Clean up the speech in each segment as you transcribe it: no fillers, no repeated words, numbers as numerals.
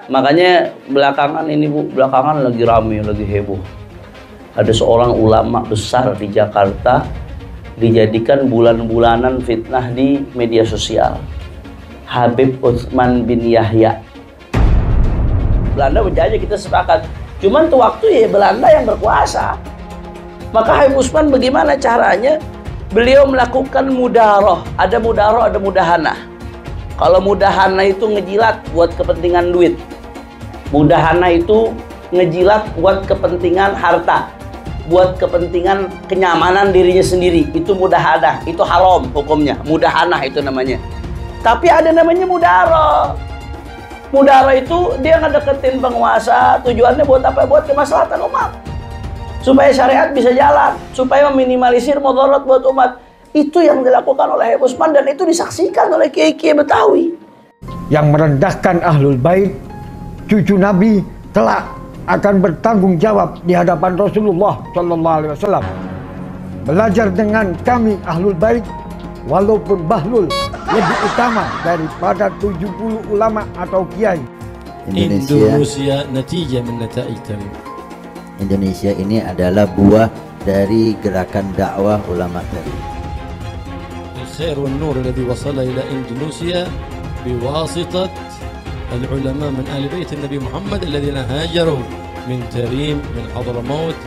Makanya belakangan ini Bu, belakangan lagi rame, lagi heboh. Ada seorang ulama besar di Jakarta dijadikan bulan-bulanan fitnah di media sosial. Habib Utsman bin Yahya. Belanda menjajah, kita sepakat. Cuman tuh waktu ya Belanda yang berkuasa. Maka Habib Utsman bagaimana caranya? Beliau melakukan mudaroh. Ada mudaroh, ada mudahana. Kalau mudahana itu ngejilat buat kepentingan duit. Mudahana itu ngejilat buat kepentingan harta. Buat kepentingan kenyamanan dirinya sendiri. Itu mudahana. Itu haram hukumnya. Mudahana itu namanya. Tapi ada namanya mudaroh. Mudaroh itu dia ngedeketin penguasa. Tujuannya buat apa? Buat kemaslahatan umat. Supaya syariat bisa jalan, supaya meminimalisir mudarat buat umat. Itu yang dilakukan oleh Habib Utsman dan itu disaksikan oleh kiai-kiai Betawi. Yang merendahkan Ahlul Bait, cucu Nabi, kelak akan bertanggung jawab di hadapan Rasulullah Sallallahu Alaihi Wasallam. Belajar dengan kami Ahlul Bait, walaupun Bahlul lebih utama daripada 70 ulama atau kiai. Indonesia natijah min nataij kami. Indonesia ini adalah buah dari gerakan dakwah ulama tadi. الخير والنور الذي وصل إلى إندونيسيا بواسطة العلماء من آل بيت النبي محمد الذين هاجروا من تريم من حضرموت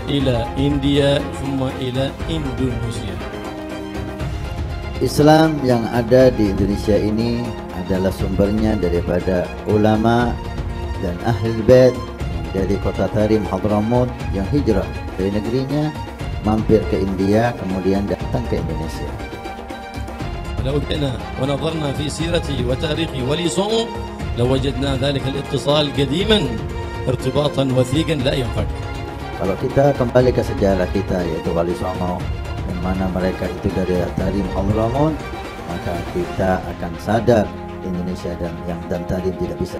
إلى إنديا ثم إلى إندونيسيا. Islam yang ada di Indonesia ini adalah sumbernya daripada ulama dan ahli bait dari kota Tarim Hadramaut yang hijrah dari negerinya mampir ke India kemudian datang ke Indonesia. لو جئنا ونظرنا في سيرته وتاريخه ولسانه لوجدنا ذلك الاتصال قديما ارتباطا وثيقا لا ينفك. Kalau kita kembali ke sejarah kita yaitu Wali Songo yang mana mereka itu dari Tarim Hadramaut, maka kita akan sadar Indonesia dan Tarim tidak bisa.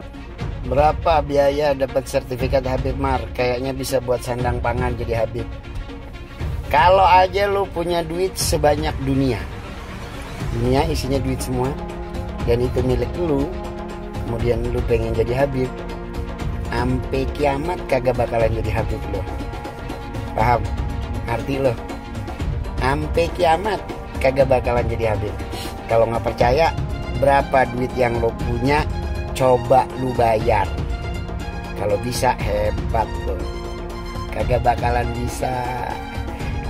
Berapa biaya dapat sertifikat Habib Mar? Kayaknya bisa buat sandang pangan jadi Habib. Kalau aja lu punya duit sebanyak dunia, dunia isinya duit semua, dan itu milik lu, kemudian lu pengen jadi Habib, sampai kiamat kagak bakalan jadi Habib lo. Paham? Arti lo? Sampai kiamat kagak bakalan jadi Habib. Kalau nggak percaya, berapa duit yang lo punya? Coba lu bayar. Kalau bisa hebat lo. Kagak bakalan bisa.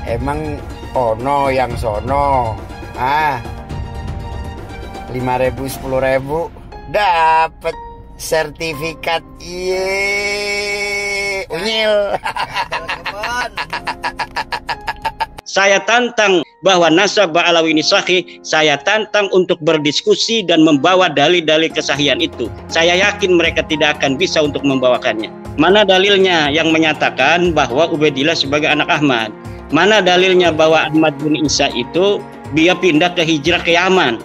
Emang ono yang sono 5.000 10.000 dapat sertifikat. Unyil. Saya tantang bahwa nasab Ba'alawi ini sahih. Saya tantang untuk berdiskusi dan membawa dalil-dalil kesahihan itu. Saya yakin mereka tidak akan bisa untuk membawakannya. Mana dalilnya yang menyatakan bahwa Ubaidillah sebagai anak Ahmad? Mana dalilnya bahwa Ahmad bin Isa itu dia pindah ke hijrah ke Yaman?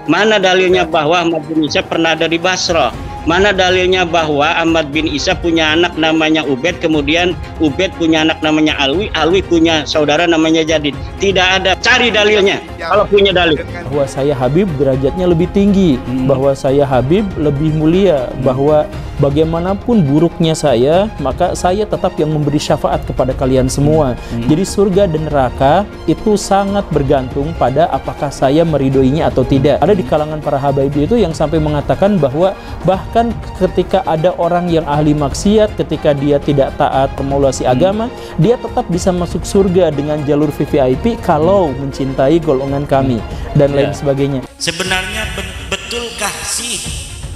Mana dalilnya bahwa Ahmad bin Isa pernah ada di Basrah? Mana dalilnya bahwa Ahmad bin Isa punya anak namanya Ubaid, kemudian Ubaid punya anak namanya Alwi, Alwi punya saudara namanya Jadid? Tidak ada. Cari dalilnya kalau punya dalil. Bahwa saya Habib derajatnya lebih tinggi, bahwa saya Habib lebih mulia, bahwa bagaimanapun buruknya saya, maka saya tetap yang memberi syafaat kepada kalian semua. Jadi surga dan neraka itu sangat bergantung pada apakah saya meridhoinya atau tidak. Ada di kalangan para habaib itu yang sampai mengatakan bahwa bahkan ketika ada orang yang ahli maksiat, ketika dia tidak taat formulasi agama, dia tetap bisa masuk surga dengan jalur VVIP kalau mencintai golongan kami dan lain sebagainya. Sebenarnya betulkah sih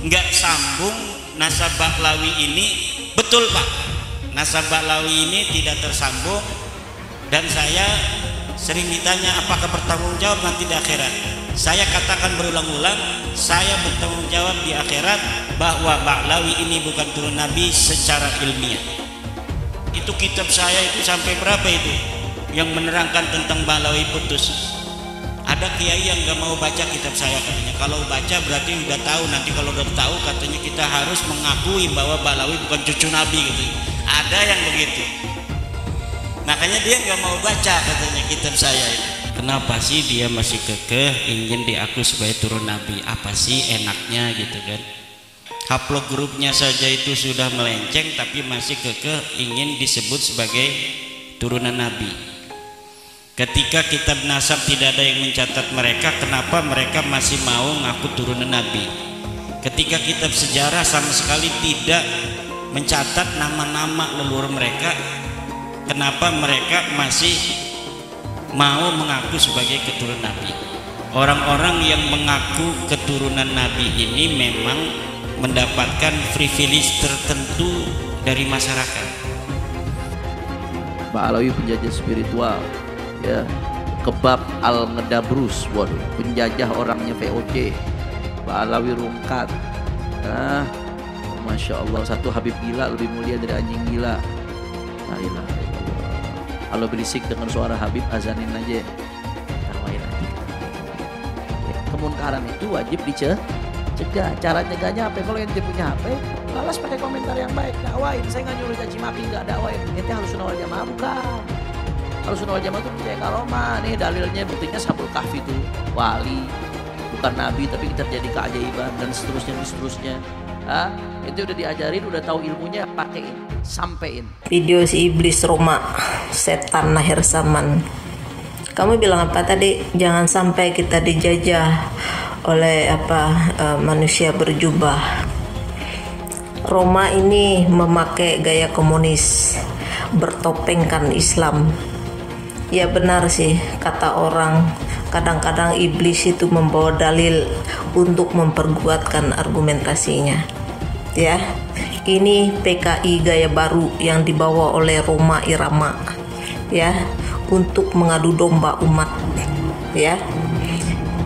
nggak sambung nasab Ba'lawi ini? Betul Pak, nasab Ba'lawi ini tidak tersambung, dan saya sering ditanya apakah bertanggung jawab nanti di akhirat. Saya katakan berulang-ulang, saya bertanggung jawab di akhirat bahwa Ba'lawi ini bukan turun Nabi secara ilmiah. Itu kitab saya itu sampai berapa itu yang menerangkan tentang Ba'lawi putus. Ada kiai yang gak mau baca kitab saya katanya. Kalau baca berarti udah tahu. Nanti kalau udah tahu katanya kita harus mengakui bahwa Ba'lawi bukan cucu Nabi gitu. Ada yang begitu. Makanya dia gak mau baca katanya kitab saya itu. Kenapa sih dia masih kekeh ingin diakui sebagai turun Nabi? Apa sih enaknya gitu kan? Haplog grupnya saja itu sudah melenceng, tapi masih kekeh ingin disebut sebagai turunan Nabi. Ketika kitab nasab tidak ada yang mencatat mereka, kenapa mereka masih mau ngaku turunan Nabi? Ketika kitab sejarah sama sekali tidak mencatat nama-nama leluhur mereka, kenapa mereka masih mau mengaku sebagai keturunan Nabi? Orang-orang yang mengaku keturunan Nabi ini memang mendapatkan privilege tertentu dari masyarakat. Pak Alawi penjajah spiritual, ya, kebab al-ngedabrus, waduh, penjajah orangnya VOC. Pak Alawi rungkat, Masya Allah, satu Habib gila lebih mulia dari anjing gila. La ilaha illallah. Kalau berisik dengan suara Habib, azanin aja, tawain aja. Ya, kemunkaran itu wajib dicegah. Cara nyegahnya apa? Kalau ente punya HP, balas pakai komentar yang baik, dakwain. Saya nggak nyuruh caci maki, nggak dakwain. Ente harus sunnah wal jamaah, bukan. Kalau sunnah wal jamaah itu percaya karomah. Nih dalilnya, buktinya Sabul Kahfi itu wali, bukan nabi, tapi terjadi keajaiban dan seterusnya. Itu udah diajarin, udah tahu ilmunya, pakein, sampein. Video si iblis Roma, setan akhir zaman. Kamu bilang apa tadi? Jangan sampai kita dijajah oleh manusia berjubah. Roma ini memakai gaya komunis, bertopengkan Islam. Ya benar sih kata orang, kadang-kadang iblis itu membawa dalil untuk memperkuatkan argumentasinya. Ya, ini PKI gaya baru yang dibawa oleh Roma Irama, ya, untuk mengadu domba umat, ya.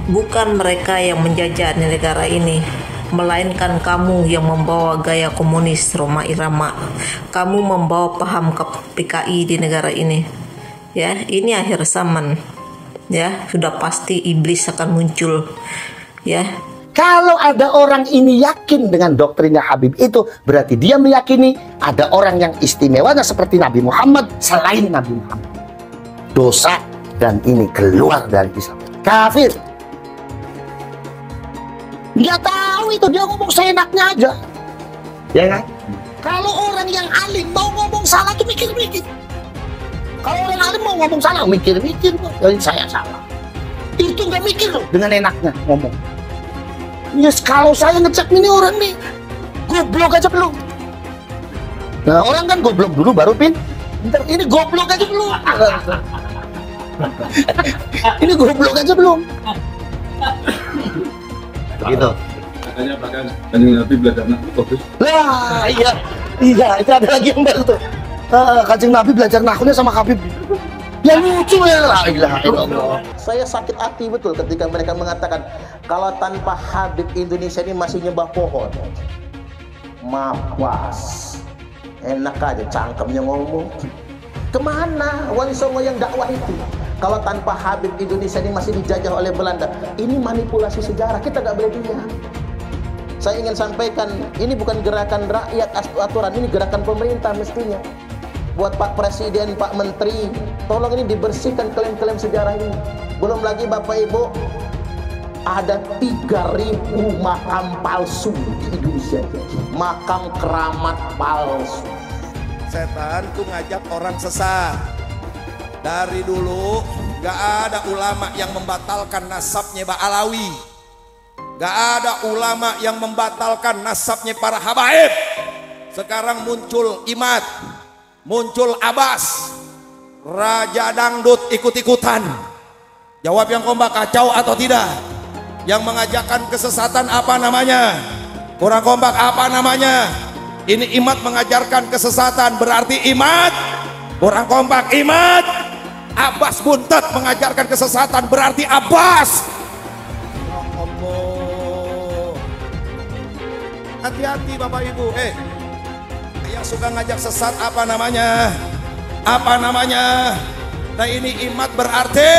Bukan mereka yang menjajah negara ini, melainkan kamu yang membawa gaya komunis Roma Irama. Kamu membawa paham ke PKI di negara ini. Ya, ini akhir zaman. Ya, sudah pasti iblis akan muncul. Ya. Kalau ada orang ini yakin dengan doktrinnya Habib itu, berarti dia meyakini ada orang yang istimewanya seperti Nabi Muhammad selain Nabi Muhammad. Dosa, dan ini keluar dari Islam. Kafir. Nggak tahu itu, dia ngomong seenaknya aja, ya kan? Kalau orang yang alim mau ngomong salah tuh mikir-mikir. Kalau orang alim mau ngomong salah, mikir-mikir, saya salah. Itu nggak mikir loh, dengan enaknya ngomong. Yes, kalau saya ngecek ini orang nih goblok aja belum. Nah, orang kan goblok dulu baru pinter. Ini goblok aja belum. Ini goblok aja belum. Begitu. Katanya bahkan Kanjeng Nabi belajar nahwu bagus. Lah, iya, itu ada lagi yang baru tuh. Kanjeng Nabi belajar nahwunya sama Habib. Yang lucu ya, la ilaha illallah. Saya sakit hati betul ketika mereka mengatakan kalau tanpa Habib Indonesia ini masih nyembah pohon. Mapas. Enak aja cangkemnya ngomong. Kemana Wali Songo yang dakwah itu? Kalau tanpa Habib Indonesia ini masih dijajah oleh Belanda. Ini manipulasi sejarah, kita nggak boleh diam. Saya ingin sampaikan, ini bukan gerakan rakyat aturan, ini gerakan pemerintah mestinya. Buat Pak Presiden, Pak Menteri, tolong ini dibersihkan klaim-klaim sejarah ini. Belum lagi Bapak Ibu, ada 3.000 makam palsu di Indonesia. Makam keramat palsu. Setan tuh ngajak orang sesat. Dari dulu gak ada ulama yang membatalkan nasabnya Pak Alawi. Gak ada ulama yang membatalkan nasabnya para habaib. Sekarang muncul Imad, muncul Abbas, Raja Dangdut ikut-ikutan. Jawab yang kompak, kacau atau tidak? Yang mengajarkan kesesatan apa namanya? Kurang kompak apa namanya? Ini Imad mengajarkan kesesatan, berarti Imad. Kurang kompak, Imad. Abbas Buntet mengajarkan kesesatan, berarti Abbas. Ya Allah. Hati-hati Bapak Ibu. Yang suka ngajak sesat apa namanya? Apa namanya? Nah ini Imad berarti,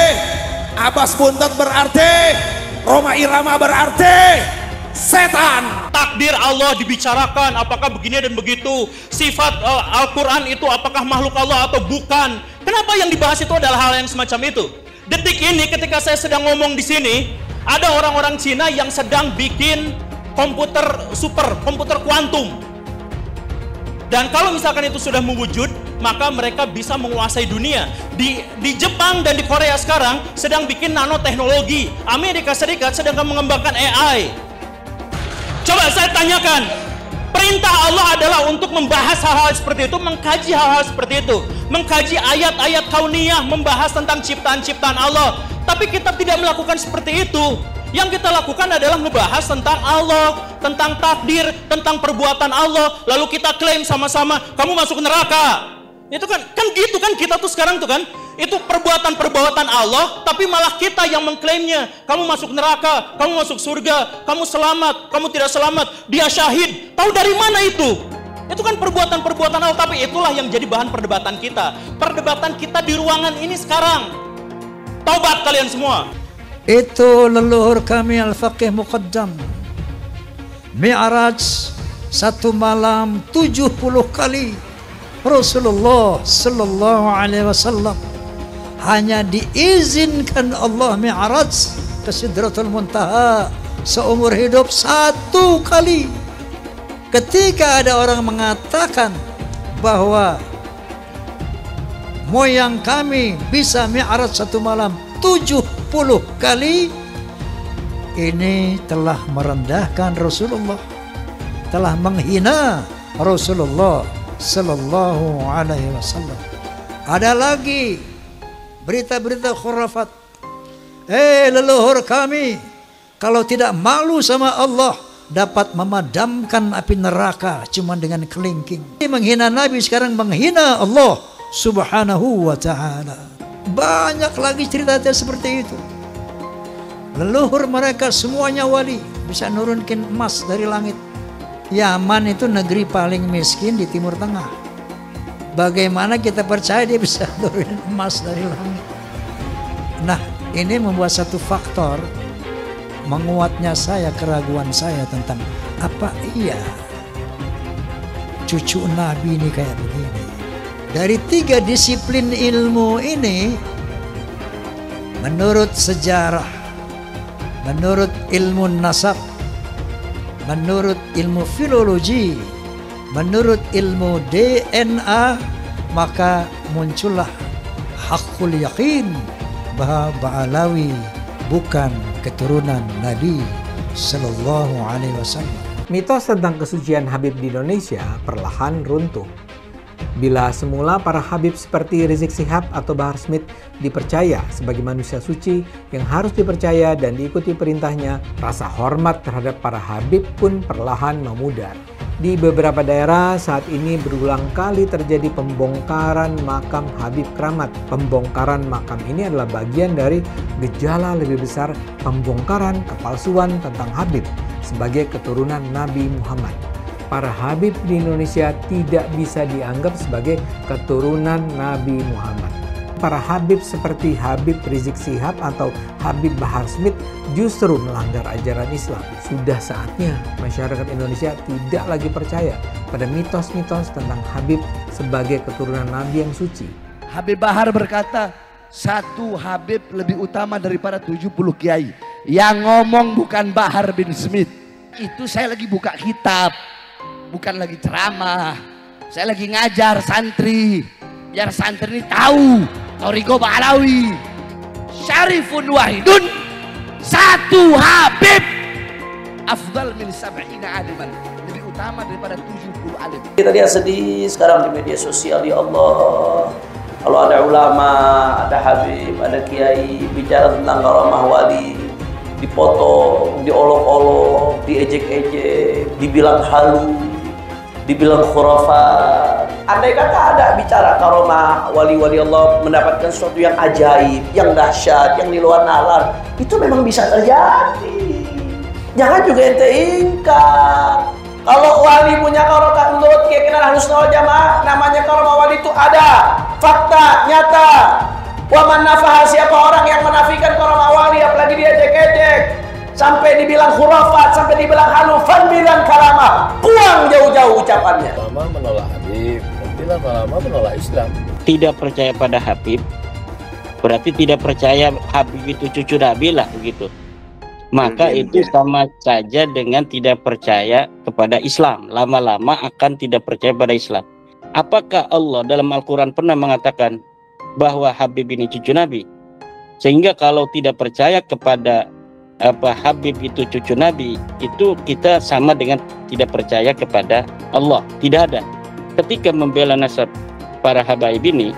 Abbas Buntet berarti, Roma Irama berarti setan. Takdir Allah dibicarakan, apakah begini dan begitu. Sifat Al-Quran itu apakah makhluk Allah atau bukan. Kenapa yang dibahas itu adalah hal yang semacam itu? Detik ini ketika saya sedang ngomong di sini, ada orang-orang Cina yang sedang bikin komputer super, komputer kuantum. Dan kalau misalkan itu sudah mewujud, maka mereka bisa menguasai dunia. Di Jepang dan di Korea sekarang sedang bikin nanoteknologi. Amerika Serikat sedang mengembangkan AI. Coba saya tanyakan, perintah Allah adalah untuk membahas hal-hal seperti itu, mengkaji hal-hal seperti itu, mengkaji ayat-ayat kauniyah, membahas tentang ciptaan-ciptaan Allah. Tapi kita tidak melakukan seperti itu. Yang kita lakukan adalah ngebahas tentang Allah, tentang takdir, tentang perbuatan Allah, lalu kita klaim sama-sama, kamu masuk neraka. Itu kan gitu kan kita tuh sekarang tuh kan, itu perbuatan-perbuatan Allah, tapi malah kita yang mengklaimnya. Kamu masuk neraka, kamu masuk surga, kamu selamat, kamu tidak selamat, dia syahid. Tahu dari mana itu? Itu kan perbuatan-perbuatan Allah, tapi itulah yang jadi bahan perdebatan kita. Perdebatan kita di ruangan ini sekarang. Taubat kalian semua. Itu leluhur kami Al-Faqih Muqaddam. Mi'raj satu malam 70 kali. Rasulullah sallallahu alaihi wasallam hanya diizinkan Allah Mi'raj ke Sidratul Muntaha seumur hidup 1 kali. Ketika ada orang mengatakan bahwa moyang kami bisa Mi'raj satu malam 70 kali, ini telah merendahkan Rasulullah, telah menghina Rasulullah sallallahu alaihi wasallam. Ada lagi berita-berita khurafat. Leluhur kami kalau tidak malu sama Allah dapat memadamkan api neraka cuma dengan kelingking. Menghina Nabi sekarang menghina Allah subhanahu wa ta'ala. Banyak lagi cerita seperti itu. Leluhur mereka semuanya wali, bisa nurunkan emas dari langit. Yaman itu negeri paling miskin di Timur Tengah. Bagaimana kita percaya dia bisa nurunin emas dari langit? Nah, ini membuat satu faktor menguatnya saya, keraguan saya tentang apa iya cucu Nabi ini kayak begini. Dari 3 disiplin ilmu ini, menurut sejarah, menurut ilmu nasab, menurut ilmu filologi, menurut ilmu DNA, maka muncullah hakul yakin bahwa Ba'alawi bukan keturunan Nabi Sallallahu Alaihi Wasallam. Mitos tentang kesucian Habib di Indonesia perlahan runtuh. Bila semula para Habib seperti Rizik Syihab atau Bahar Smith dipercaya sebagai manusia suci yang harus dipercaya dan diikuti perintahnya, rasa hormat terhadap para Habib pun perlahan memudar. Di beberapa daerah saat ini berulang kali terjadi pembongkaran makam Habib Keramat. Pembongkaran makam ini adalah bagian dari gejala lebih besar pembongkaran kepalsuan tentang Habib sebagai keturunan Nabi Muhammad. Para Habib di Indonesia tidak bisa dianggap sebagai keturunan Nabi Muhammad. Para Habib seperti Habib Rizik Syihab atau Habib Bahar Smith justru melanggar ajaran Islam. Sudah saatnya masyarakat Indonesia tidak lagi percaya pada mitos-mitos tentang Habib sebagai keturunan Nabi yang suci. Habib Bahar berkata, satu Habib lebih utama daripada 70 kiai. Yang ngomong bukan Bahar bin Smith. Itu saya lagi buka kitab. Bukan lagi ceramah, saya lagi ngajar santri biar santri ini tahu Thariqah Ba'alawi syarifun wahidun, satu Habib afdal min 70 aliman, lebih utama daripada 70 alim. Kita lihat sedih sekarang di media sosial, ya Allah, kalau ada ulama, ada Habib, ada kiai bicara tentang karamah wali, dipotong, diolok-olok, diejek-ejek, dibilang halu, dibilang khurafat. Andai kata ada bicara karomah wali-wali Allah mendapatkan sesuatu yang ajaib, yang dahsyat, yang di luar nalar, itu memang bisa terjadi. Jangan juga ente ingkar. Kalau wali punya karomah menurut keyakinan Ahlussunnah wal Jamaah, namanya karomah wali itu ada, fakta, nyata. Wa man nafaha, siapa orang yang menafikan karomah wali, apalagi dia ejek-ejek, sampai dibilang khurafat, sampai dibilang halu, bilang kalamah, buang jauh-jauh ucapannya. Ulama menolak Habib, bilang ulama menolak Islam. Tidak percaya pada Habib, berarti tidak percaya Habib itu cucu Nabi lah begitu. maka itu sama saja dengan tidak percaya kepada Islam. Lama-lama akan tidak percaya pada Islam. Apakah Allah dalam Al-Quran pernah mengatakan bahwa Habib ini cucu Nabi? Sehingga kalau tidak percaya kepada Habib itu cucu Nabi, itu kita sama dengan tidak percaya kepada Allah. Tidak ada. Ketika membela nasab para habaib ini,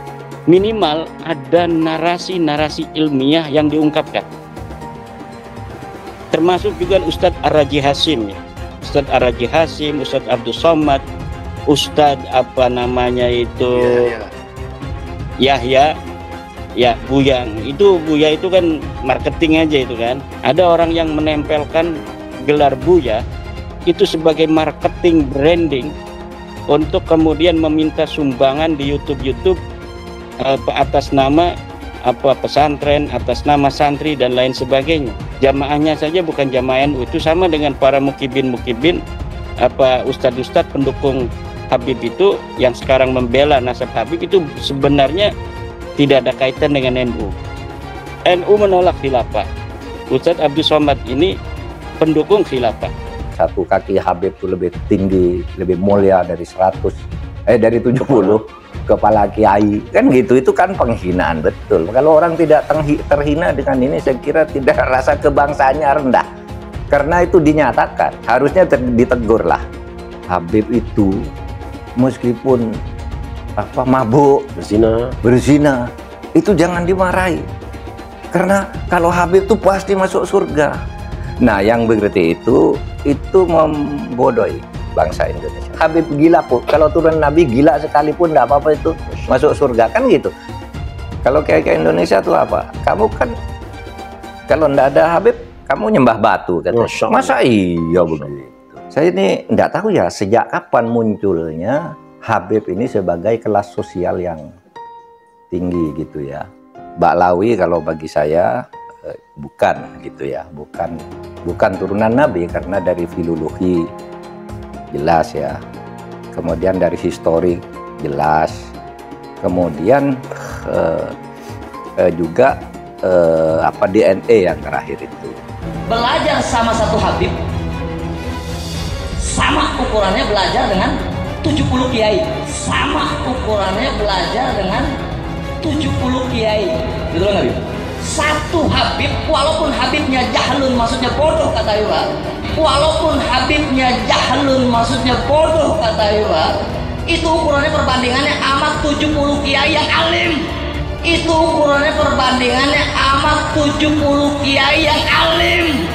minimal ada narasi-narasi ilmiah yang diungkapkan. Termasuk juga Ustadz Ar-Raji Hasim, ya. Ustadz Ar-Raji Hasim, Ustadz Abdul Somad, Ustadz Yahya, ya Buyang. Buya itu kan marketing aja itu kan. Ada orang yang menempelkan gelar Buya itu sebagai marketing branding untuk kemudian meminta sumbangan di YouTube atas nama pesantren, atas nama santri dan lain sebagainya. Jamaahnya saja bukan jamaah NU, itu sama dengan para mukibin ustadz-ustadz pendukung Habib itu yang sekarang membela nasab Habib itu sebenarnya tidak ada kaitan dengan NU. NU menolak khilafah. Ustadz Abdul Somad ini pendukung khilafah. Satu kaki Habib itu lebih tinggi, lebih mulia dari 70 kepala kiai, kan gitu. Itu kan penghinaan betul. Kalau orang tidak terhina dengan ini, saya kira tidak, rasa kebangsaannya rendah. Karena itu dinyatakan, harusnya ditegur lah. Habib itu meskipun mabuk, berzina, itu jangan dimarahi. Karena kalau Habib itu pasti masuk surga. Nah, yang begitu itu membodohi bangsa Indonesia. Habib gila kok. Kalau turun Nabi gila sekalipun tidak apa-apa itu masuk surga, kan gitu. Kalau kayak Indonesia tuh apa? Kamu kan kalau tidak ada Habib, kamu nyembah batu kan? Masa iya begitu? Saya ini tidak tahu ya sejak kapan munculnya Habib ini sebagai kelas sosial yang tinggi gitu ya. Baklawi kalau bagi saya bukan gitu ya, bukan turunan Nabi karena dari filologi jelas ya, kemudian dari histori jelas, kemudian juga DNA yang terakhir itu. Belajar sama satu Habib sama ukurannya belajar dengan 70 kiai, sama ukurannya belajar dengan 70 kiai, gitu loh Habib. Satu Habib, walaupun Habibnya jahlun, maksudnya bodoh kata Iwa, walaupun Habibnya jahlun, maksudnya bodoh kata Iwa, itu ukurannya perbandingannya amat 70 kiai yang alim. Itu ukurannya perbandingannya amat 70 kiai yang alim.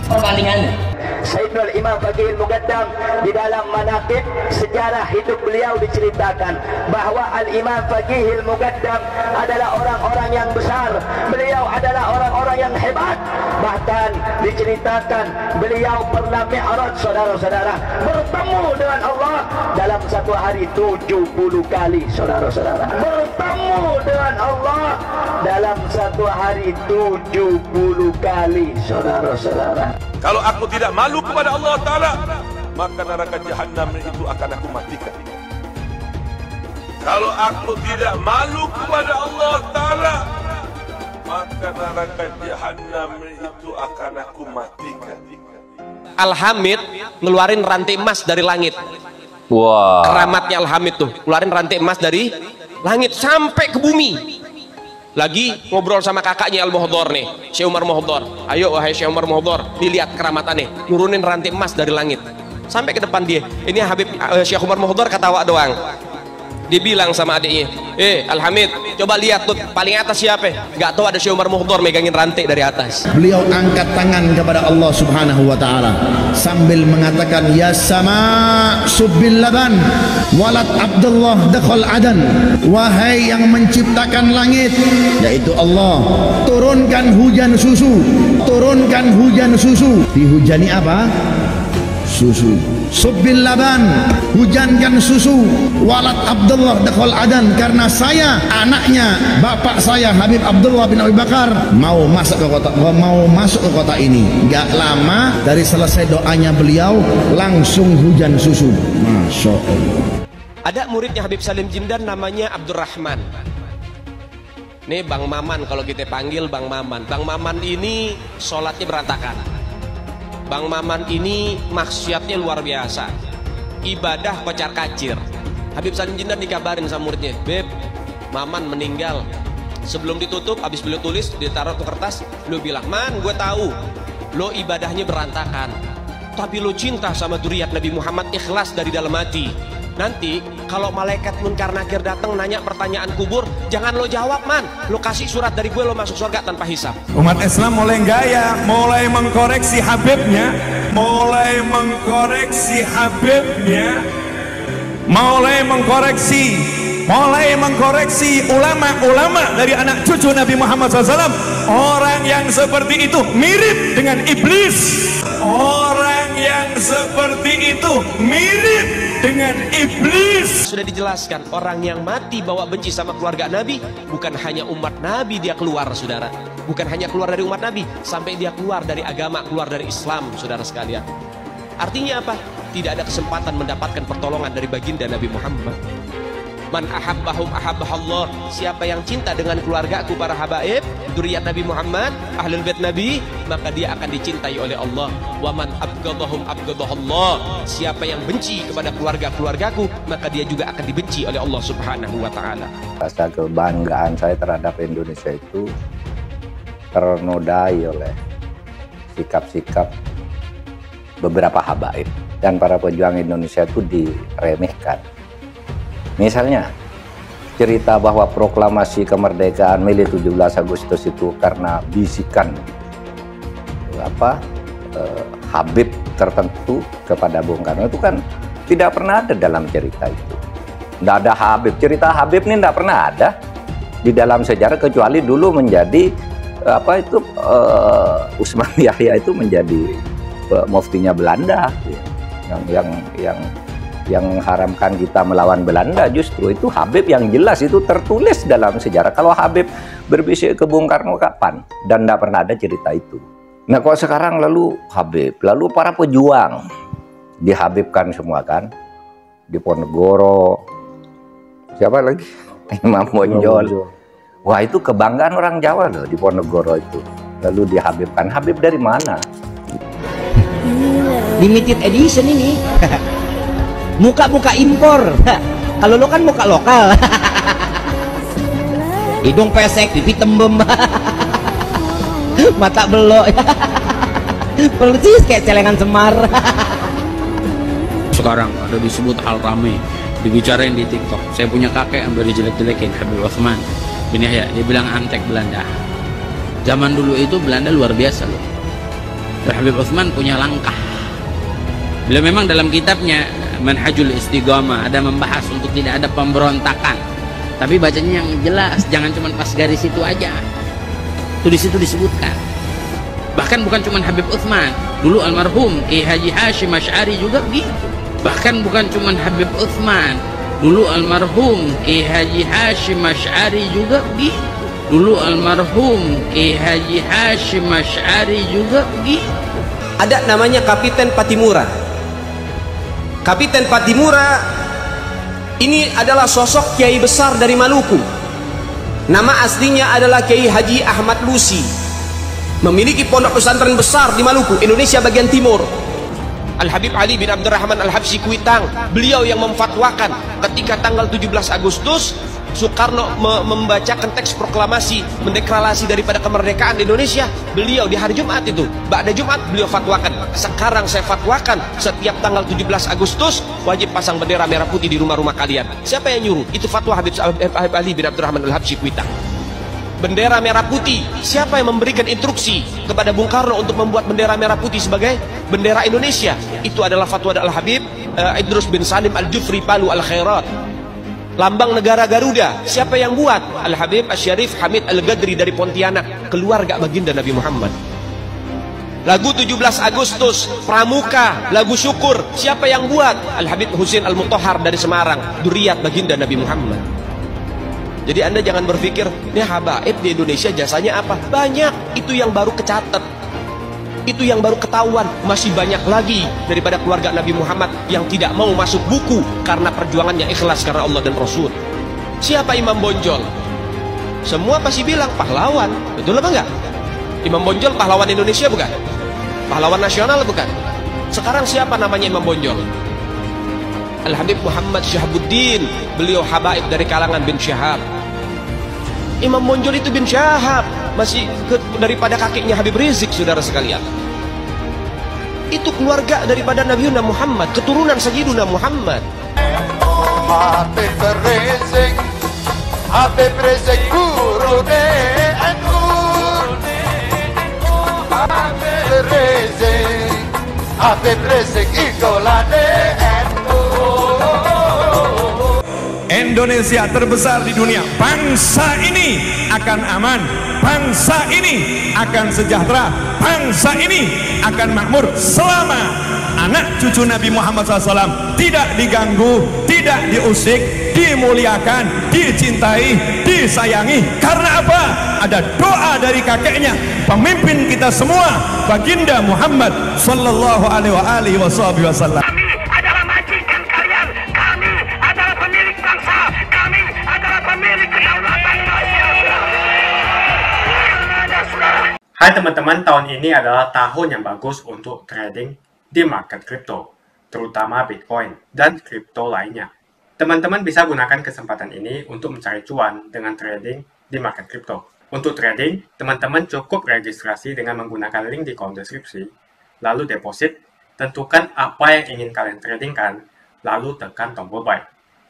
Perbandingannya. Sayyidul Imam Faqihil Muqaddam di dalam manaqib sejarah hidup beliau diceritakan bahwa Al-Imam Faqihil Muqaddam adalah orang-orang yang besar, beliau adalah orang-orang yang hebat. Bahkan diceritakan beliau pernah mi'raj, saudara-saudara, bertemu dengan Allah dalam satu hari 70 kali, saudara-saudara. Bertemu dengan Allah dalam satu hari 70 kali, saudara-saudara. Kalau aku tidak malu kepada Allah Ta'ala, maka neraka Jahannam itu akan aku matikan. Kalau aku tidak malu kepada Allah Ta'ala, maka neraka Jahannam itu akan aku matikan. Al-Hamid ngeluarin rantai emas dari langit. Wah. Keramatnya Al-Hamid tuh, ngeluarin rantai emas dari langit sampai ke bumi. Lagi ngobrol sama kakaknya Al-Muhdhar nih, Syekh Umar Muhdhar. Ayo wahai Syekh Umar Muhdhar, dilihat keramatannya, nurunin rantai emas dari langit. Sampai ke depan dia. Ini Habib Syekh Umar Muhdhar ketawa doang. Dia bilang sama adiknya, Al-Hamid, coba lihat tuh paling atas siapa? Gak tahu ada Syekh Umar Muhdhar megangin rantai dari atas. Beliau angkat tangan kepada Allah Subhanahu wa taala sambil mengatakan, ya sama subbil laban walad Abdullah dakhal adan. Wahai yang menciptakan langit, yaitu Allah, turunkan hujan susu. Turunkan hujan susu. Dihujani apa? Susu. Subbil laban, hujankan susu. Walad Abdullah dakhal adan, karena saya anaknya bapak saya Habib Abdullah bin Abi Bakar mau masuk ke kota ini. Gak lama dari selesai doanya beliau langsung hujan susu. Masya Allah. Ada muridnya Habib Salim Jindan namanya Abdurrahman. Nih Bang Maman, kalau kita panggil Bang Maman. Bang Maman ini sholatnya berantakan. Bang Maman ini maksiatnya luar biasa. Ibadah kocar kacir. Habib Salim Jindar dikabarin sama muridnya, Beb, Maman meninggal. Sebelum ditutup, habis beliau tulis, ditaruh ke kertas, beliau bilang, Man, gue tahu lo ibadahnya berantakan, tapi lo cinta sama dzurriyyat Nabi Muhammad, ikhlas dari dalam hati. Nanti kalau malaikat Munkar Nakir datang nanya pertanyaan kubur, jangan lo jawab, Man, lo kasih surat dari gue, lo masuk surga tanpa hisab. Umat Islam mulai gaya, mulai mengkoreksi Habibnya, mulai mengkoreksi ulama-ulama dari anak cucu Nabi Muhammad SAW. Orang yang seperti itu mirip dengan iblis. Orang yang seperti itu mirip dengan iblis. Sudah dijelaskan, orang yang mati bawa benci sama keluarga Nabi, bukan hanya umat Nabi dia keluar, saudara. Bukan hanya keluar dari umat Nabi, sampai dia keluar dari agama, keluar dari Islam, saudara sekalian. Artinya apa? Tidak ada kesempatan mendapatkan pertolongan dari baginda Nabi Muhammad. Man ahabbahum ahabbahallah. Siapa yang cinta dengan keluargaku para habaib, dzurriyyat Nabi Muhammad, ahlul bait Nabi, maka dia akan dicintai oleh Allah. Wa man abghadahum abghadahallah. Siapa yang benci kepada keluargaku, maka dia juga akan dibenci oleh Allah Subhanahu wa taala. Rasa kebanggaan saya terhadap Indonesia itu ternodai oleh sikap-sikap beberapa habaib dan para pejuang Indonesia itu diremehkan. Misalnya cerita bahwa proklamasi kemerdekaan Mei 17 Agustus itu karena bisikan Habib tertentu kepada Bung Karno, itu kan tidak pernah ada dalam cerita itu. Tidak ada Habib, cerita Habib ini tidak pernah ada di dalam sejarah, kecuali dulu menjadi Usman Yahya itu menjadi muftinya Belanda yang mengharamkan kita melawan Belanda. Justru itu Habib yang jelas itu tertulis dalam sejarah. Kalau Habib berbisik ke Bung Karno kapan? Dan tidak pernah ada cerita itu. Nah kok sekarang lalu Habib, lalu para pejuang dihabibkan semua kan? Di Ponegoro, siapa lagi? Imam Bonjol. Wah itu kebanggaan orang Jawa loh di Ponegoro itu. Lalu dihabibkan. Habib dari mana? Limited edition ini. Muka-muka impor. Kalau lo kan muka lokal. Hidung pesek, pipi tembem, mata belok, persis kayak celengan Semar. Sekarang ada disebut hal rame, dibicarain di TikTok. Saya punya kakek yang dijelek-jelekin, Habib Utsman bin Yahya. Dia bilang antek Belanda. Zaman dulu itu Belanda luar biasa loh. Habib Utsman punya langkah. Beliau memang dalam kitabnya Manhajul Istiqamah ada membahas untuk tidak ada pemberontakan, tapi bacanya yang jelas, jangan cuma pas garis itu aja. Itu di situ disebutkan. Bahkan bukan cuma Habib Utsman, dulu almarhum Kiai Haji Hashim Asy'ari juga begitu. Bahkan bukan cuma Habib Utsman, dulu almarhum Kiai Haji Hashim Asy'ari juga begitu. Dulu almarhum Kiai Haji Hashim Asy'ari juga begitu. Ada namanya Kapiten Patimura. Kapiten Patimura ini adalah sosok kiai besar dari Maluku. Nama aslinya adalah Kiai Haji Ahmad Lusi. Memiliki pondok pesantren besar di Maluku, Indonesia bagian timur. Al-Habib Ali bin Abdurrahman Al-Habsyi Kuitang, beliau yang memfatwakan ketika tanggal 17 Agustus Soekarno membacakan teks proklamasi mendeklarasi daripada kemerdekaan di Indonesia. Beliau di hari Jumat itu, ba'da Jumat beliau fatwakan, sekarang saya fatwakan setiap tanggal 17 Agustus wajib pasang bendera merah putih di rumah-rumah kalian. Siapa yang nyuruh? Itu fatwa Habib Ali bin Abdurrahman Al-Habsyi Kuitang. Bendera merah putih, siapa yang memberikan instruksi kepada Bung Karno untuk membuat bendera merah putih sebagai bendera Indonesia? Itu adalah fatwa Al-Habib Idrus bin Salim Al-Jufri Palu Al-Khairat. Lambang negara Garuda, siapa yang buat? Al-Habib Asy-Syarif Hamid Al-Ghadri dari Pontianak, keluarga baginda Nabi Muhammad. Lagu 17 Agustus, Pramuka, lagu syukur, siapa yang buat? Al-Habib Husain Al-Mutahhar dari Semarang, dzurriyyat baginda Nabi Muhammad. Jadi Anda jangan berpikir, ini habaib di Indonesia jasanya apa? Banyak, itu yang baru kecatat. Itu yang baru ketahuan. Masih banyak lagi daripada keluarga Nabi Muhammad yang tidak mau masuk buku karena perjuangannya ikhlas karena Allah dan Rasul. Siapa Imam Bonjol? semua pasti bilang pahlawan. Betul apa enggak? Imam Bonjol pahlawan Indonesia bukan? Pahlawan nasional bukan? Sekarang siapa namanya Imam Bonjol? Al-Habib Muhammad Syahabuddin. Beliau habaib dari kalangan bin Syahab. Imam Bonjol itu bin Syahab, masih daripada kakeknya Habib Rizik, saudara sekalian. Itu keluarga daripada Nabi Muhammad, keturunan Sayyiduna Muhammad. Habib Rizik, Habib Rizik guru de NU, Habib Rizik, Habib Rizik idola de NU. Indonesia terbesar di dunia. Bangsa ini akan aman, bangsa ini akan sejahtera, bangsa ini akan makmur selama anak cucu Nabi Muhammad SAW tidak diganggu, tidak diusik, dimuliakan, dicintai, disayangi. Karena apa? Ada doa dari kakeknya, pemimpin kita semua, Baginda Muhammad Sallallahu Alaihi Wasallam. Hai teman-teman, tahun ini adalah tahun yang bagus untuk trading di market kripto, terutama Bitcoin dan kripto lainnya. Teman-teman bisa gunakan kesempatan ini untuk mencari cuan dengan trading di market kripto. Untuk trading, teman-teman cukup registrasi dengan menggunakan link di kolom deskripsi, lalu deposit, tentukan apa yang ingin kalian tradingkan, lalu tekan tombol buy.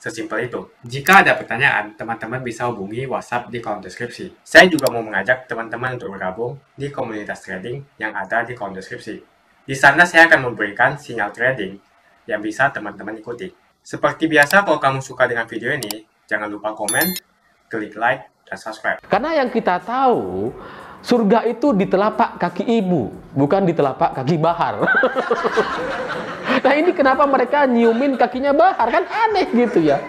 Sesimpel itu. Jika ada pertanyaan, teman-teman bisa hubungi WhatsApp di kolom deskripsi. Saya juga mau mengajak teman-teman untuk bergabung di komunitas trading yang ada di kolom deskripsi. Di sana saya akan memberikan sinyal trading yang bisa teman-teman ikuti. Seperti biasa, kalau kamu suka dengan video ini, jangan lupa komen, klik like, dan subscribe. Karena yang kita tahu, surga itu di telapak kaki ibu, bukan di telapak kaki Bahar. Nah ini kenapa mereka nyiumin kakinya Bahar, kan aneh gitu ya.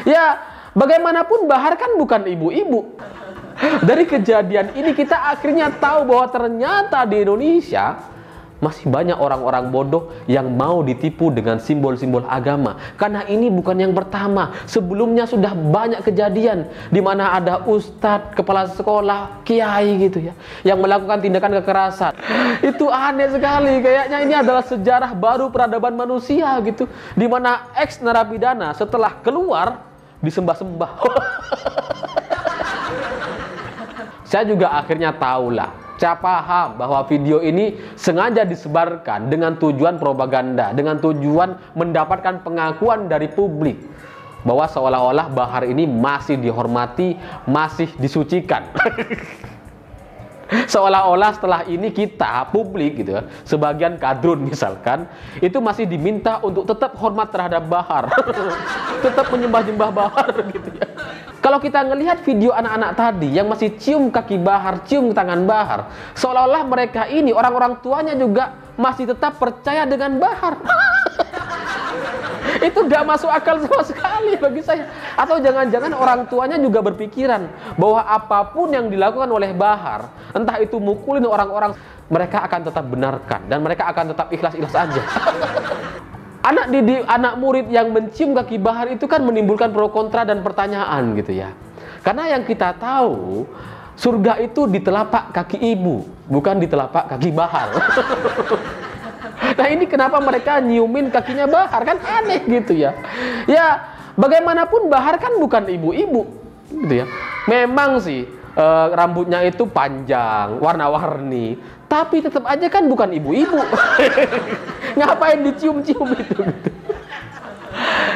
Ya bagaimanapun Bahar kan bukan ibu-ibu. Dari kejadian ini kita akhirnya tahu bahwa ternyata di Indonesia masih banyak orang-orang bodoh yang mau ditipu dengan simbol-simbol agama. Karena ini bukan yang pertama. Sebelumnya sudah banyak kejadian di mana ada ustadz, kepala sekolah, kiai gitu ya, yang melakukan tindakan kekerasan. Itu aneh sekali. Kayaknya ini adalah sejarah baru peradaban manusia gitu, di mana ex narapidana setelah keluar disembah-sembah. Saya juga akhirnya tahulah, saya paham bahwa video ini sengaja disebarkan dengan tujuan propaganda, dengan tujuan mendapatkan pengakuan dari publik bahwa seolah-olah Bahar ini masih dihormati, masih disucikan. Seolah-olah setelah ini kita, publik gitu ya, sebagian kadrun misalkan, itu masih diminta untuk tetap hormat terhadap Bahar. Tetap menyembah-nyembah Bahar gitu ya. Kalau kita ngelihat video anak-anak tadi yang masih cium kaki Bahar, cium tangan Bahar, seolah-olah mereka ini, orang-orang tuanya juga masih tetap percaya dengan Bahar. Itu gak masuk akal sama sekali bagi saya. Atau jangan-jangan orang tuanya juga berpikiran bahwa apapun yang dilakukan oleh Bahar, entah itu mukulin orang-orang, mereka akan tetap benarkan dan mereka akan tetap ikhlas-ikhlas aja. Anak didik, anak murid yang mencium kaki Bahar itu kan menimbulkan pro kontra dan pertanyaan gitu ya. Karena yang kita tahu, surga itu di telapak kaki ibu, bukan di telapak kaki Bahar. Nah ini kenapa mereka nyiumin kakinya Bahar, kan aneh gitu ya. Ya bagaimanapun Bahar kan bukan ibu-ibu gitu ya. Memang sih rambutnya itu panjang, warna-warni, tapi tetap aja kan bukan ibu-ibu. Ngapain dicium-cium itu gitu.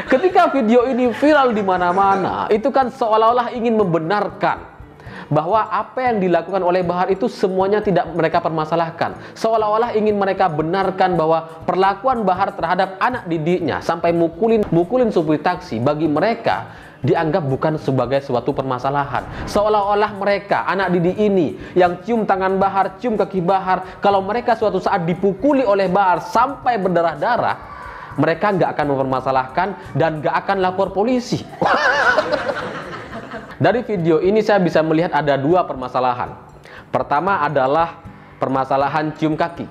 Ketika video ini viral di mana-mana, itu kan seolah-olah ingin membenarkan bahwa apa yang dilakukan oleh Bahar itu semuanya tidak mereka permasalahkan. Seolah-olah ingin mereka benarkan bahwa perlakuan Bahar terhadap anak didiknya sampai mukulin supir taksi, bagi mereka dianggap bukan sebagai suatu permasalahan. Seolah-olah mereka, anak didik ini yang cium tangan Bahar, cium kaki Bahar, kalau mereka suatu saat dipukuli oleh Bahar sampai berdarah-darah, mereka nggak akan mempermasalahkan dan nggak akan lapor polisi. Dari video ini saya bisa melihat ada dua permasalahan. Pertama adalah permasalahan cium kaki.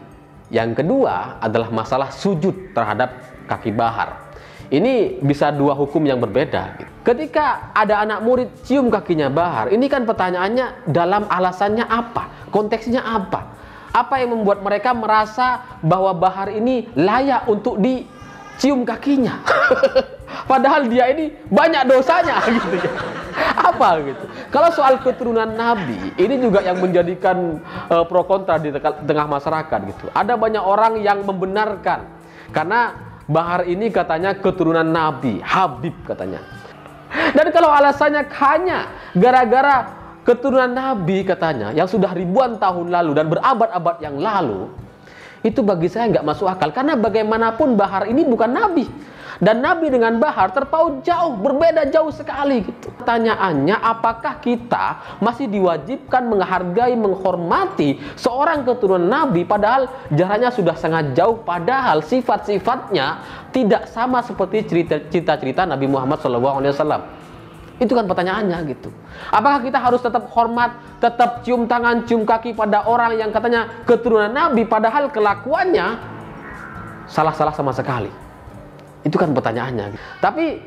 Yang kedua adalah masalah sujud terhadap kaki Bahar. Ini bisa dua hukum yang berbeda. Ketika ada anak murid cium kakinya Bahar, ini kan pertanyaannya dalam alasannya apa? Konteksnya apa? Apa yang membuat mereka merasa bahwa Bahar ini layak untuk dicium kakinya? Padahal dia ini banyak dosanya gitu ya. Apa gitu. Kalau soal keturunan Nabi, ini juga yang menjadikan pro kontra di tengah masyarakat gitu. Ada banyak orang yang membenarkan karena Bahar ini katanya keturunan Nabi, Habib katanya. Dan kalau alasannya hanya gara-gara keturunan Nabi katanya, yang sudah ribuan tahun lalu dan berabad-abad yang lalu, itu bagi saya nggak masuk akal. Karena bagaimanapun Bahar ini bukan Nabi. Dan Nabi dengan Bahar terpaut jauh, berbeda jauh sekali gitu. Pertanyaannya, apakah kita masih diwajibkan menghargai, menghormati seorang keturunan Nabi padahal jaraknya sudah sangat jauh, padahal sifat-sifatnya tidak sama seperti cerita-cerita Nabi Muhammad SAW. Itu kan pertanyaannya gitu. Apakah kita harus tetap hormat, tetap cium tangan, cium kaki pada orang yang katanya keturunan Nabi padahal kelakuannya salah-salah sama sekali? Itu kan pertanyaannya. Tapi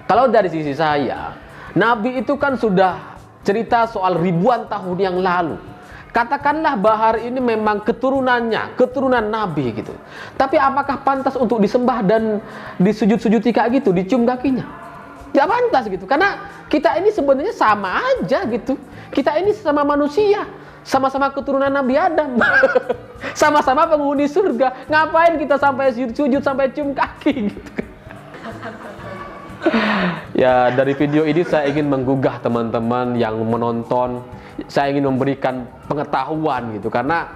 kalau dari sisi saya, Nabi itu kan sudah cerita soal ribuan tahun yang lalu. Katakanlah Bahar ini memang keturunannya, keturunan Nabi gitu. Tapi apakah pantas untuk disembah dan disujud-sujuti kayak gitu, dicium kakinya? Tidak pantas gitu. Karena kita ini sebenarnya sama aja gitu. Kita ini sama manusia, sama-sama keturunan Nabi Adam. Sama-sama penghuni surga. Ngapain kita sampai sujud, sampai cium kaki gitu. Ya, dari video ini saya ingin menggugah teman-teman yang menonton. Saya ingin memberikan pengetahuan gitu. Karena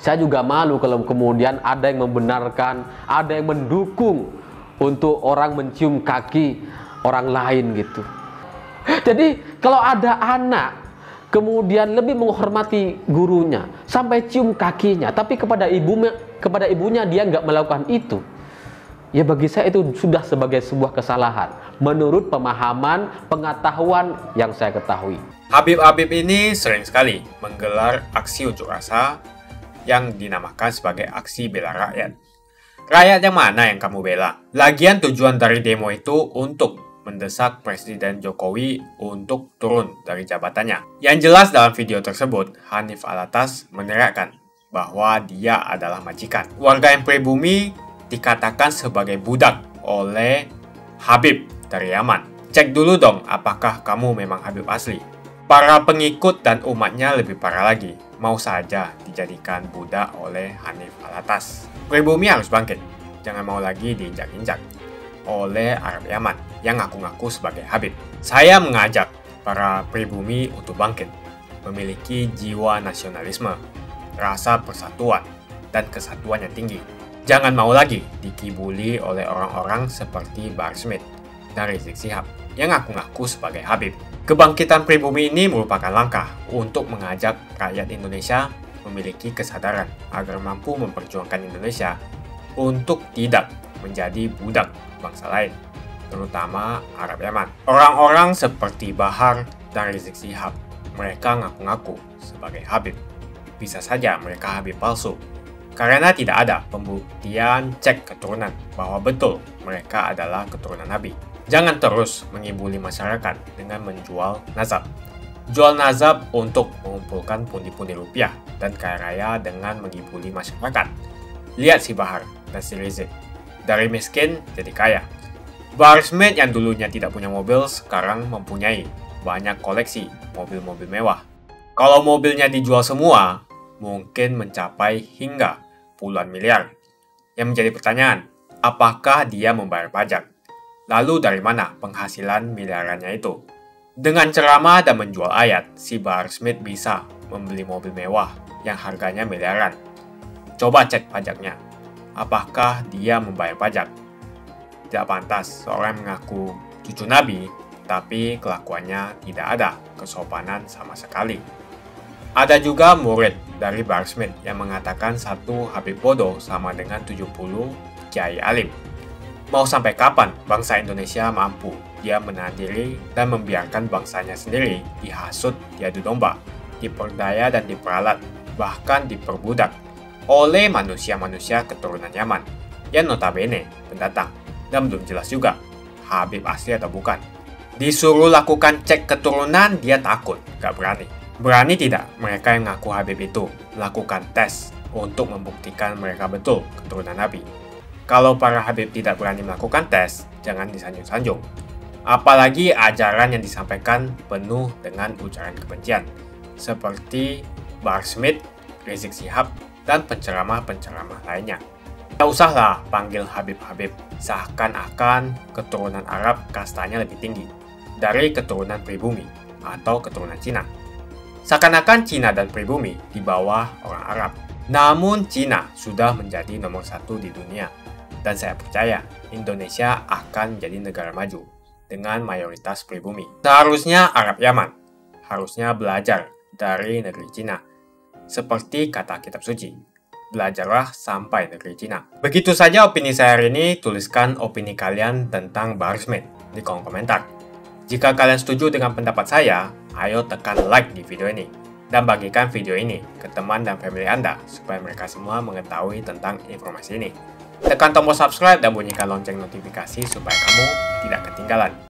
saya juga malu kalau kemudian ada yang membenarkan, ada yang mendukung untuk orang mencium kaki orang lain gitu. Jadi kalau ada anak kemudian lebih menghormati gurunya sampai cium kakinya, tapi kepada ibunya dia nggak melakukan itu, ya bagi saya itu sudah sebagai sebuah kesalahan menurut pemahaman, pengetahuan yang saya ketahui. Habib-habib ini sering sekali menggelar aksi unjuk rasa yang dinamakan sebagai aksi bela rakyat. Rakyat yang mana yang kamu bela? Lagian tujuan dari demo itu untuk mendesak Presiden Jokowi untuk turun dari jabatannya. Yang jelas dalam video tersebut, Hanif Alatas meneriakkan bahwa dia adalah majikan. Warga yang pribumi dikatakan sebagai budak oleh Habib dari Yaman. Cek dulu dong apakah kamu memang Habib asli. Para pengikut dan umatnya lebih parah lagi, mau saja dijadikan budak oleh Hanif Alatas. Pribumi harus bangkit, jangan mau lagi diinjak-injak oleh Arab Yaman yang ngaku-ngaku sebagai Habib. Saya mengajak para pribumi untuk bangkit, memiliki jiwa nasionalisme, rasa persatuan, dan kesatuan yang tinggi. Jangan mau lagi dikibuli oleh orang-orang seperti Bahar Smith dan Rizik Syihab yang ngaku-ngaku sebagai Habib. Kebangkitan pribumi ini merupakan langkah untuk mengajak rakyat Indonesia memiliki kesadaran agar mampu memperjuangkan Indonesia untuk tidak menjadi budak bangsa lain, terutama Arab Yaman. Orang-orang seperti Bahar dan Rizik Syihab, mereka ngaku-ngaku sebagai Habib. Bisa saja mereka Habib palsu, karena tidak ada pembuktian cek keturunan bahwa betul mereka adalah keturunan Nabi. Jangan terus mengibuli masyarakat dengan menjual nazab. Jual nazab untuk mengumpulkan pundi-pundi rupiah dan kaya raya dengan mengibuli masyarakat. Lihat si Bahar dan si Rizik. Dari miskin jadi kaya. Bahar Smith yang dulunya tidak punya mobil sekarang mempunyai banyak koleksi mobil-mobil mewah. Kalau mobilnya dijual semua, mungkin mencapai hingga puluhan miliar. Yang menjadi pertanyaan, apakah dia membayar pajak? Lalu dari mana penghasilan miliarannya itu? Dengan ceramah dan menjual ayat, si Bahar Smith bisa membeli mobil mewah yang harganya miliaran. Coba cek pajaknya. Apakah dia membayar pajak? Tidak pantas seorang mengaku cucu Nabi, tapi kelakuannya tidak ada kesopanan sama sekali. Ada juga murid dari Bahar Smith yang mengatakan satu Habib bodoh sama dengan 70 Kiai Alim. Mau sampai kapan bangsa Indonesia mampu dia menahan diri dan membiarkan bangsanya sendiri dihasut, diadu domba, diperdaya dan diperalat, bahkan diperbudak oleh manusia-manusia keturunan Yaman yang notabene pendatang. dan belum jelas juga Habib asli atau bukan. Disuruh lakukan cek keturunan, dia takut, gak berani. Berani tidak mereka yang ngaku Habib itu melakukan tes untuk membuktikan mereka betul keturunan Nabi? Kalau para Habib tidak berani melakukan tes, jangan disanjung-sanjung. Apalagi ajaran yang disampaikan penuh dengan ujaran kebencian, seperti Bahar Smith, Rizik Syihab, dan penceramah-penceramah lainnya. Tak usahlah panggil Habib-Habib, seakan-akan keturunan Arab kastanya lebih tinggi dari keturunan pribumi atau keturunan Cina. Seakan-akan Cina dan pribumi di bawah orang Arab. Namun Cina sudah menjadi nomor 1 di dunia, dan saya percaya Indonesia akan menjadi negara maju dengan mayoritas pribumi. Seharusnya Arab Yaman harusnya belajar dari negeri Cina. Seperti kata kitab suci, belajarlah sampai negeri Cina. Begitu saja opini saya hari ini. Tuliskan opini kalian tentang Bahar Smith di kolom komentar. Jika kalian setuju dengan pendapat saya, ayo tekan like di video ini. Dan bagikan video ini ke teman dan family Anda, supaya mereka semua mengetahui tentang informasi ini. Tekan tombol subscribe dan bunyikan lonceng notifikasi supaya kamu tidak ketinggalan